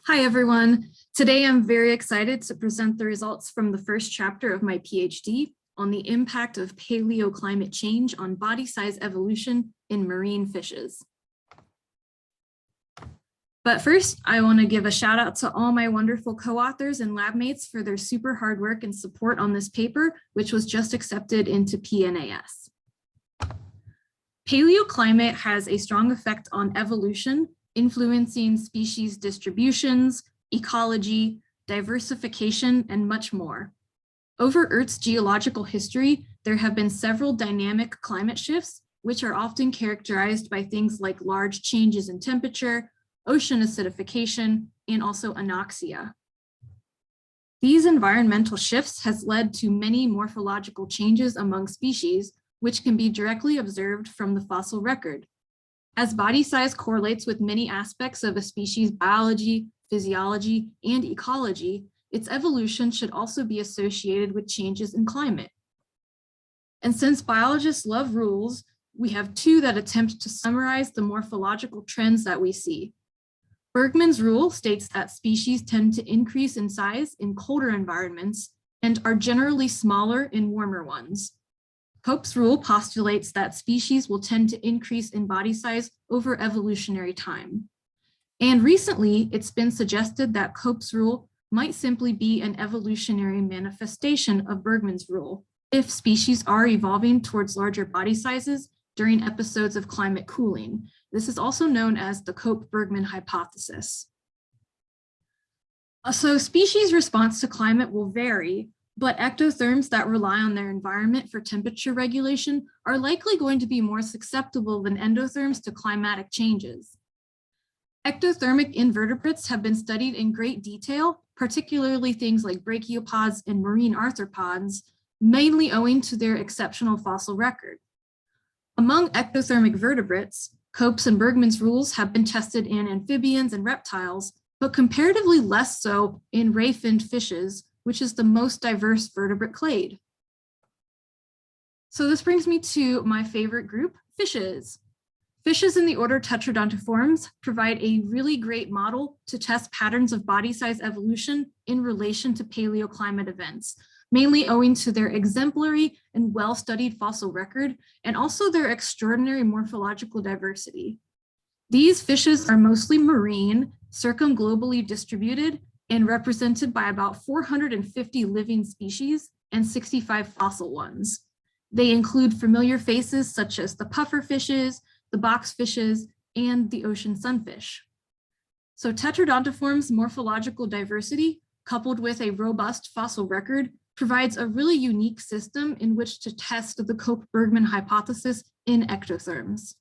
Hi, everyone. Today, I'm very excited to present the results from the first chapter of my PhD on the impact of paleoclimate change on body size evolution in marine fishes. But first, I want to give a shout out to all my wonderful co-authors and lab mates for their super hard work and support on this paper, which was just accepted into PNAS. Paleoclimate has a strong effect on evolution, influencing species distributions, ecology, diversification, and much more. Over Earth's geological history, there have been several dynamic climate shifts, which are often characterized by things like large changes in temperature, ocean acidification, and also anoxia. These environmental shifts has led to many morphological changes among species, which can be directly observed from the fossil record. As body size correlates with many aspects of a species' biology, physiology, and ecology, its evolution should also be associated with changes in climate. And since biologists love rules, we have two that attempt to summarize the morphological trends that we see. Bergmann's rule states that species tend to increase in size in colder environments and are generally smaller in warmer ones. Cope's rule postulates that species will tend to increase in body size over evolutionary time. And recently, it's been suggested that Cope's rule might simply be an evolutionary manifestation of Bergmann's rule if species are evolving towards larger body sizes during episodes of climate cooling. This is also known as the Cope-Bergmann hypothesis. So species' response to climate will vary, but ectotherms that rely on their environment for temperature regulation are likely going to be more susceptible than endotherms to climatic changes. Ectothermic invertebrates have been studied in great detail, particularly things like brachiopods and marine arthropods, mainly owing to their exceptional fossil record. Among ectothermic vertebrates, Cope's and Bergmann's rules have been tested in amphibians and reptiles, but comparatively less so in ray-finned fishes, which is the most diverse vertebrate clade. So this brings me to my favorite group, fishes. Fishes in the order Tetradontiformes provide a really great model to test patterns of body size evolution in relation to paleoclimate events, mainly owing to their exemplary and well-studied fossil record, and also their extraordinary morphological diversity. These fishes are mostly marine, circumglobally distributed, and represented by about 450 living species and 65 fossil ones. They include familiar faces such as the puffer fishes, the box fishes, and the ocean sunfish. So Tetradontiforms' morphological diversity, coupled with a robust fossil record, provides a really unique system in which to test the Cope-Bergmann hypothesis in ectotherms.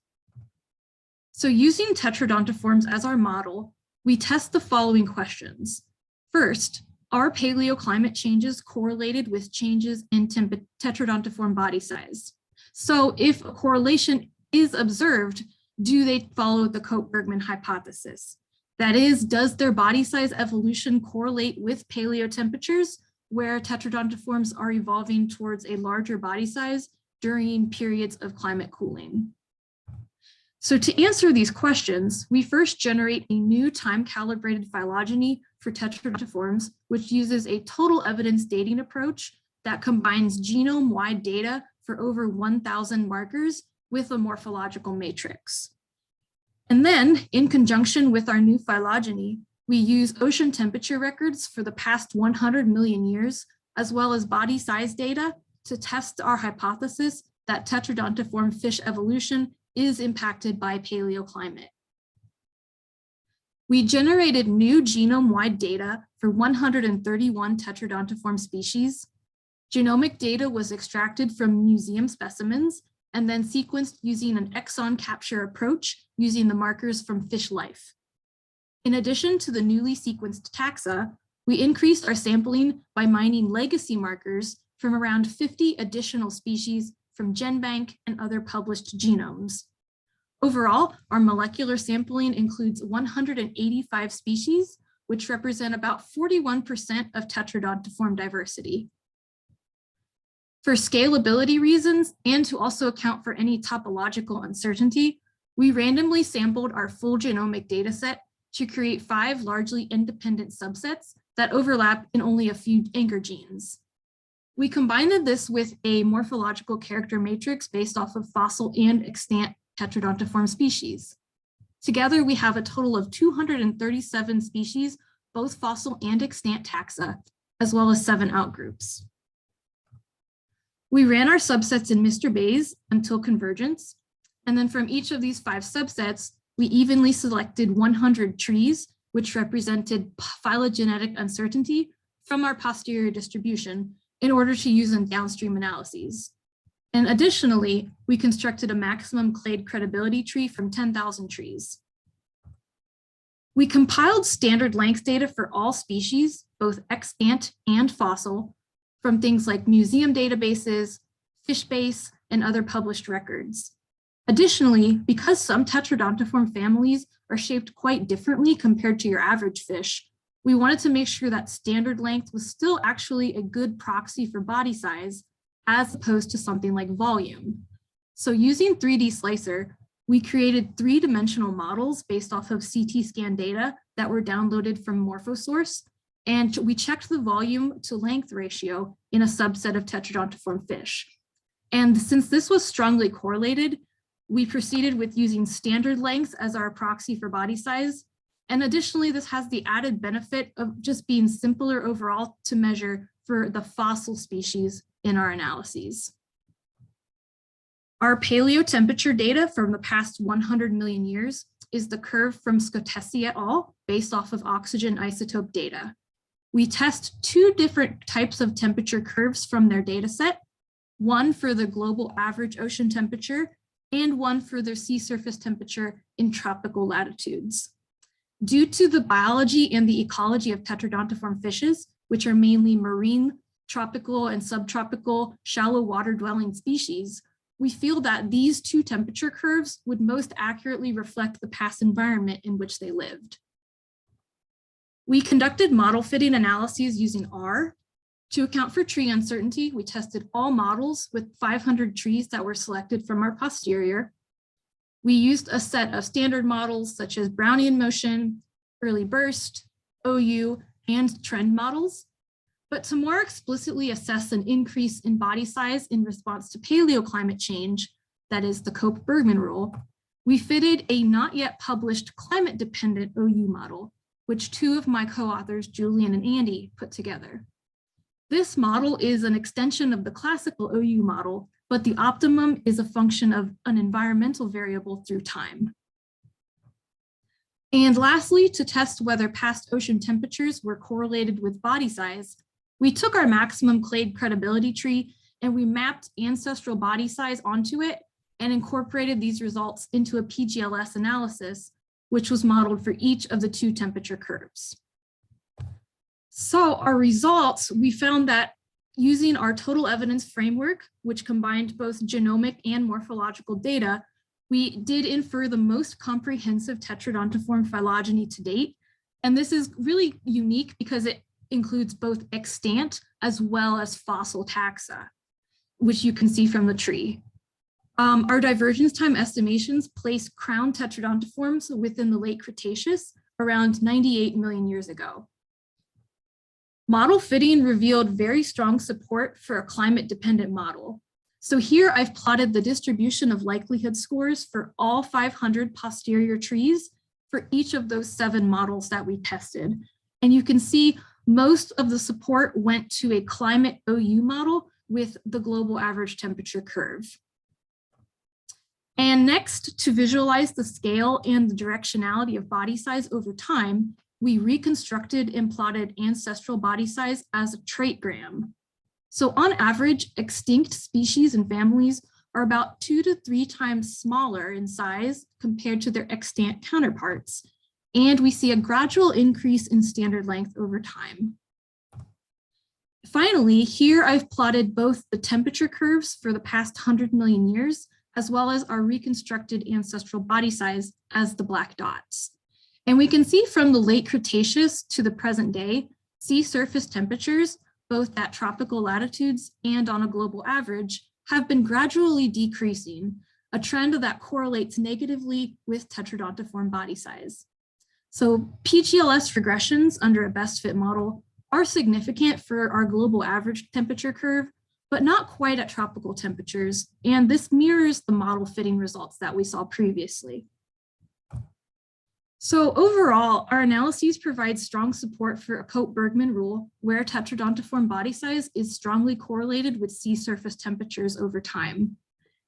So using Tetradontiforms as our model, we test the following questions. First, are paleoclimate changes correlated with changes in tetradontiform body size? So if a correlation is observed, do they follow the Cope-Bergmann hypothesis? That is, does their body size evolution correlate with paleotemperatures where tetradontiforms are evolving towards a larger body size during periods of climate cooling? So to answer these questions, we first generate a new time-calibrated phylogeny for tetradontiforms, which uses a total evidence dating approach that combines genome-wide data for over 1,000 markers with a morphological matrix. And then, in conjunction with our new phylogeny, we use ocean temperature records for the past 100 million years, as well as body size data to test our hypothesis that tetradontiform fish evolution is impacted by paleoclimate. We generated new genome-wide data for 131 tetradontiform species. Genomic data was extracted from museum specimens and then sequenced using an exon capture approach using the markers from fish life. In addition to the newly sequenced taxa, we increased our sampling by mining legacy markers from around 50 additional species from GenBank and other published genomes. Overall, our molecular sampling includes 185 species, which represent about 41% of tetradontiform diversity. For scalability reasons, and to also account for any topological uncertainty, we randomly sampled our full genomic dataset to create 5 largely independent subsets that overlap in only a few anchor genes. We combined this with a morphological character matrix based off of fossil and extant tetradontiform species. Together, we have a total of 237 species, both fossil and extant taxa, as well as 7 outgroups. We ran our subsets in Mr. Bayes until convergence, and then from each of these 5 subsets, we evenly selected 100 trees, which represented phylogenetic uncertainty from our posterior distribution in order to use in downstream analyses. And additionally, we constructed a maximum clade credibility tree from 10,000 trees. We compiled standard length data for all species, both extant and fossil, from things like museum databases, FishBase, and other published records. Additionally, because some tetradontiform families are shaped quite differently compared to your average fish, we wanted to make sure that standard length was still actually a good proxy for body size, as opposed to something like volume. So using 3D Slicer, we created 3-dimensional models based off of CT scan data that were downloaded from Morphosource, and we checked the volume to length ratio in a subset of tetradontiform fish. And since this was strongly correlated, we proceeded with using standard lengths as our proxy for body size. And additionally, this has the added benefit of just being simpler overall to measure for the fossil species in our analyses. Our paleotemperature data from the past 100 million years is the curve from Scotesi et al. Based off of oxygen isotope data. We test 2 different types of temperature curves from their data set, one for the global average ocean temperature and one for their sea surface temperature in tropical latitudes. Due to the biology and the ecology of tetradontiform fishes, which are mainly marine, tropical, and subtropical shallow water dwelling species, we feel that these 2 temperature curves would most accurately reflect the past environment in which they lived. We conducted model fitting analyses using R. To account for tree uncertainty, we tested all models with 500 trees that were selected from our posterior. We used a set of standard models such as Brownian motion, early burst, OU, and trend models. But to more explicitly assess an increase in body size in response to paleoclimate change, that is the Cope-Bergman rule, we fitted a not yet published climate-dependent OU model, which 2 of my co-authors, Julian and Andy, put together. This model is an extension of the classical OU model, but the optimum is a function of an environmental variable through time. And lastly, to test whether past ocean temperatures were correlated with body size, we took our maximum clade credibility tree and we mapped ancestral body size onto it and incorporated these results into a PGLS analysis, which was modeled for each of the 2 temperature curves. So our results, we found that using our total evidence framework, which combined both genomic and morphological data, we did infer the most comprehensive tetradontiform phylogeny to date. And this is really unique because it includes both extant as well as fossil taxa, which you can see from the tree. Our divergence time estimations place crown tetradontiforms within the late Cretaceous around 98 million years ago. Model fitting revealed very strong support for a climate-dependent model. So here I've plotted the distribution of likelihood scores for all 500 posterior trees for each of those 7 models that we tested. And you can see most of the support went to a climate OU model with the global average temperature curve. And next, to visualize the scale and the directionality of body size over time, we reconstructed and plotted ancestral body size as a traitgram. So on average, extinct species and families are about 2 to 3 times smaller in size compared to their extant counterparts. And we see a gradual increase in standard length over time. Finally, here I've plotted both the temperature curves for the past 100 million years, as well as our reconstructed ancestral body size as the black dots. And we can see from the late Cretaceous to the present day, sea surface temperatures, both at tropical latitudes and on a global average, have been gradually decreasing, a trend that correlates negatively with tetradontiform body size. So PGLS regressions under a best fit model are significant for our global average temperature curve, but not quite at tropical temperatures. And this mirrors the model fitting results that we saw previously. So overall, our analyses provide strong support for a Cope-Bergman rule, where tetradontiform body size is strongly correlated with sea surface temperatures over time.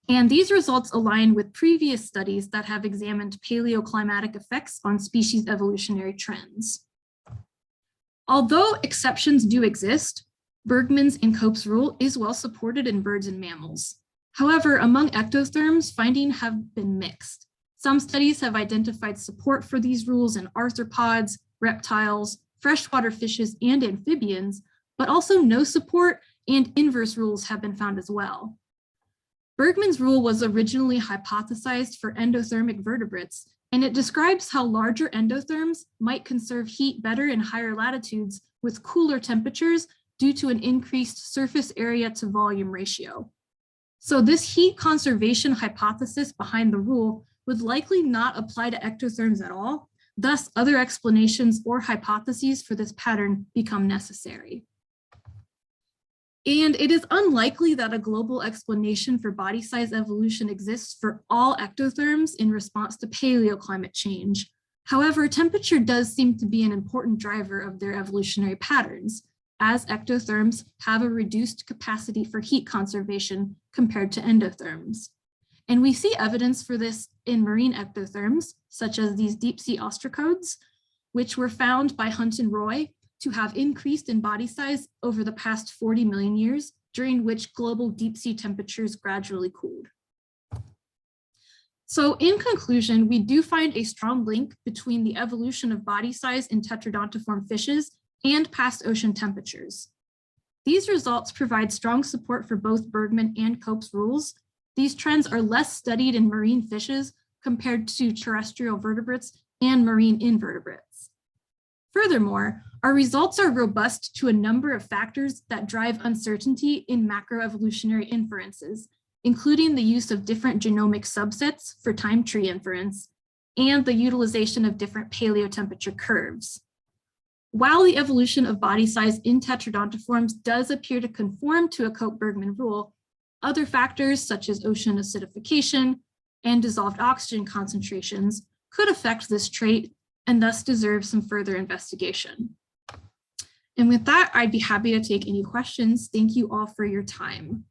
And these results align with previous studies that have examined paleoclimatic effects on species evolutionary trends. Although exceptions do exist, Bergman's and Cope's rule is well supported in birds and mammals. However, among ectotherms, findings have been mixed. Some studies have identified support for these rules in arthropods, reptiles, freshwater fishes, and amphibians, but also no support and inverse rules have been found as well. Bergman's rule was originally hypothesized for endothermic vertebrates, and it describes how larger endotherms might conserve heat better in higher latitudes with cooler temperatures due to an increased surface area to volume ratio. So this heat conservation hypothesis behind the rule would likely not apply to ectotherms at all. Thus, other explanations or hypotheses for this pattern become necessary. And it is unlikely that a global explanation for body size evolution exists for all ectotherms in response to paleoclimate change. However, temperature does seem to be an important driver of their evolutionary patterns, as ectotherms have a reduced capacity for heat conservation compared to endotherms. And we see evidence for this in marine ectotherms, such as these deep sea ostracods, which were found by Hunt and Roy to have increased in body size over the past 40 million years, during which global deep sea temperatures gradually cooled. So in conclusion, we do find a strong link between the evolution of body size in tetradontiform fishes and past ocean temperatures. These results provide strong support for both Bergman and Cope's rules. These trends are less studied in marine fishes compared to terrestrial vertebrates and marine invertebrates. Furthermore, our results are robust to a number of factors that drive uncertainty in macroevolutionary inferences, including the use of different genomic subsets for time tree inference and the utilization of different paleotemperature curves. While the evolution of body size in tetradontiforms does appear to conform to a Cope-Bergman rule, other factors such as ocean acidification and dissolved oxygen concentrations could affect this trait and thus deserve some further investigation. And with that, I'd be happy to take any questions. Thank you all for your time.